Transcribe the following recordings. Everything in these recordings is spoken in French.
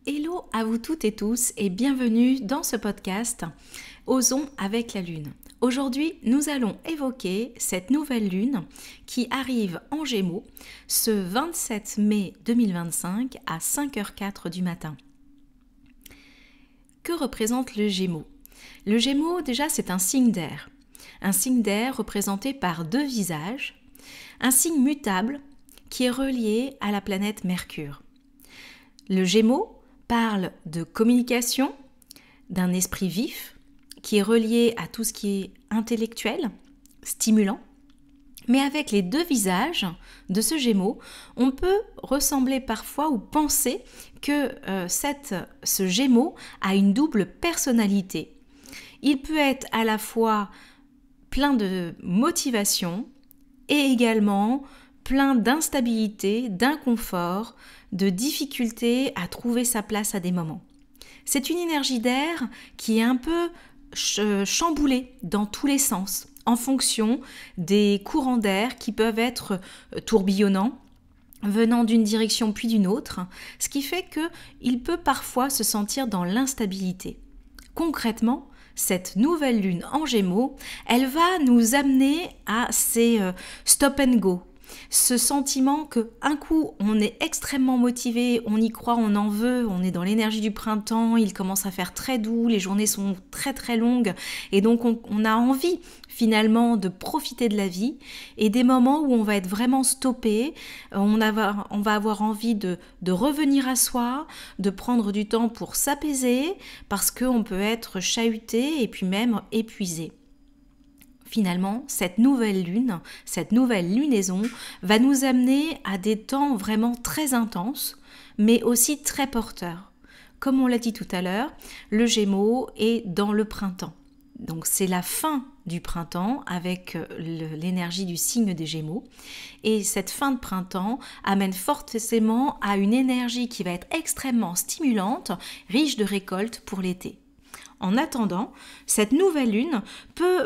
Hello à vous toutes et tous et bienvenue dans ce podcast Osons avec la Lune. Aujourd'hui, nous allons évoquer cette nouvelle Lune qui arrive en Gémeaux ce 27 mai 2025 à 5h04 du matin. Que représente le Gémeaux ? Le Gémeaux, déjà, c'est un signe d'air. Un signe d'air représenté par deux visages, un signe mutable qui est relié à la planète Mercure. Le Gémeaux parle de communication, d'un esprit vif qui est relié à tout ce qui est intellectuel, stimulant. Mais avec les deux visages de ce Gémeaux, on peut ressembler parfois ou penser que ce Gémeaux a une double personnalité. Il peut être à la fois plein de motivation et également plein d'instabilité, d'inconfort, de difficulté à trouver sa place à des moments. C'est une énergie d'air qui est un peu chamboulée dans tous les sens, en fonction des courants d'air qui peuvent être tourbillonnants, venant d'une direction puis d'une autre, ce qui fait qu'il peut parfois se sentir dans l'instabilité. Concrètement, cette nouvelle lune en Gémeaux, elle va nous amener à ces stop and go. Ce sentiment qu'un coup on est extrêmement motivé, on y croit, on en veut, on est dans l'énergie du printemps, il commence à faire très doux, les journées sont très très longues et donc on a envie finalement de profiter de la vie, et des moments où on va être vraiment stoppé, on va avoir envie de revenir à soi, de prendre du temps pour s'apaiser parce qu'on peut être chahuté et puis même épuisé. Finalement, cette nouvelle lune, cette nouvelle lunaison va nous amener à des temps vraiment très intenses, mais aussi très porteurs. Comme on l'a dit tout à l'heure, le Gémeaux est dans le printemps. Donc c'est la fin du printemps avec l'énergie du signe des Gémeaux. Et cette fin de printemps amène forcément à une énergie qui va être extrêmement stimulante, riche de récoltes pour l'été. En attendant, cette nouvelle lune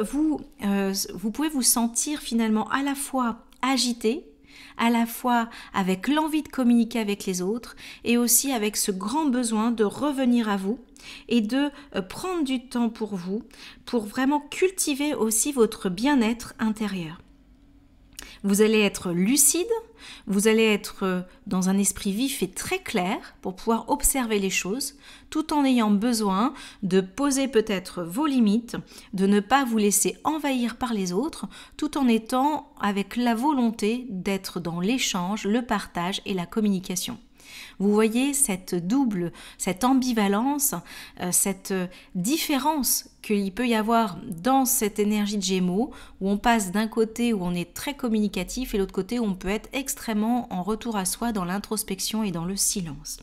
vous pouvez vous sentir finalement à la fois agité, à la fois avec l'envie de communiquer avec les autres et aussi avec ce grand besoin de revenir à vous et de prendre du temps pour vous, pour vraiment cultiver aussi votre bien-être intérieur. Vous allez être lucide, vous allez être dans un esprit vif et très clair pour pouvoir observer les choses, tout en ayant besoin de poser peut-être vos limites, de ne pas vous laisser envahir par les autres, tout en étant avec la volonté d'être dans l'échange, le partage et la communication. Vous voyez cette ambivalence, cette différence qu'il peut y avoir dans cette énergie de Gémeaux, où on passe d'un côté où on est très communicatif et l'autre côté où on peut être extrêmement en retour à soi dans l'introspection et dans le silence.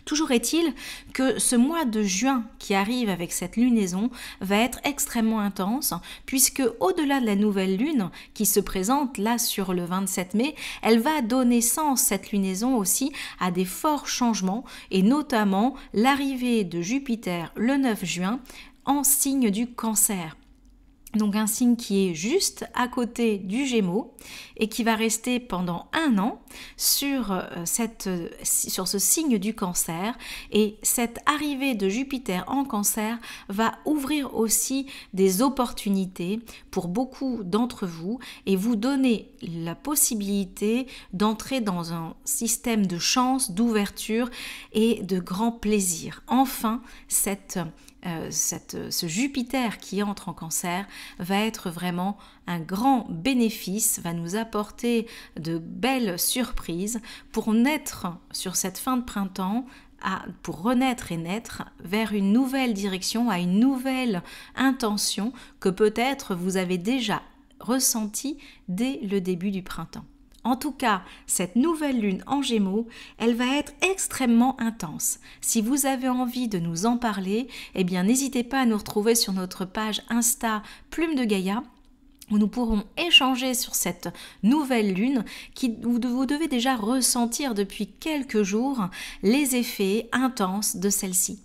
Toujours est-il que ce mois de juin qui arrive avec cette lunaison va être extrêmement intense, puisque au-delà de la nouvelle lune qui se présente là sur le 27 mai, elle va donner naissance, cette lunaison aussi, à des forts changements et notamment l'arrivée de Jupiter le 9 juin en signe du Cancer. Donc un signe qui est juste à côté du Gémeaux et qui va rester pendant 1 an sur ce signe du Cancer. Et cette arrivée de Jupiter en Cancer va ouvrir aussi des opportunités pour beaucoup d'entre vous et vous donner la possibilité d'entrer dans un système de chance, d'ouverture et de grand plaisir. Enfin, ce Jupiter qui entre en Cancer va être vraiment un grand bénéfice, va nous apporter de belles surprises pour naître sur cette fin de printemps, pour renaître et naître vers une nouvelle direction, à une nouvelle intention que peut-être vous avez déjà ressentie dès le début du printemps. En tout cas, cette nouvelle lune en Gémeaux, elle va être extrêmement intense. Si vous avez envie de nous en parler, eh bien n'hésitez pas à nous retrouver sur notre page Insta Plume de Gaïa, où nous pourrons échanger sur cette nouvelle lune où vous devez déjà ressentir depuis quelques jours les effets intenses de celle-ci.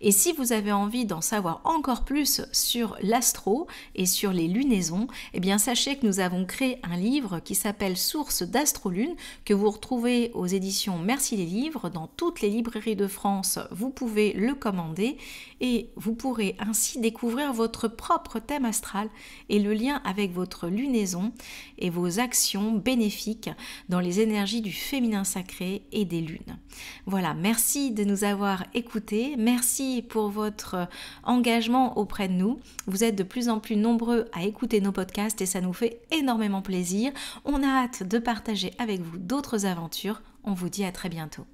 Et si vous avez envie d'en savoir encore plus sur l'astro et sur les lunaisons, eh bien sachez que nous avons créé un livre qui s'appelle Sources d'Astrolune, que vous retrouvez aux éditions Merci les livres. Dans toutes les librairies de France, vous pouvez le commander et vous pourrez ainsi découvrir votre propre thème astral et le lien avec votre lunaison et vos actions bénéfiques dans les énergies du féminin sacré et des lunes. Voilà, merci de nous avoir écoutés. Merci pour votre engagement auprès de nous. Vous êtes de plus en plus nombreux à écouter nos podcasts et ça nous fait énormément plaisir. On a hâte de partager avec vous d'autres aventures. On vous dit à très bientôt.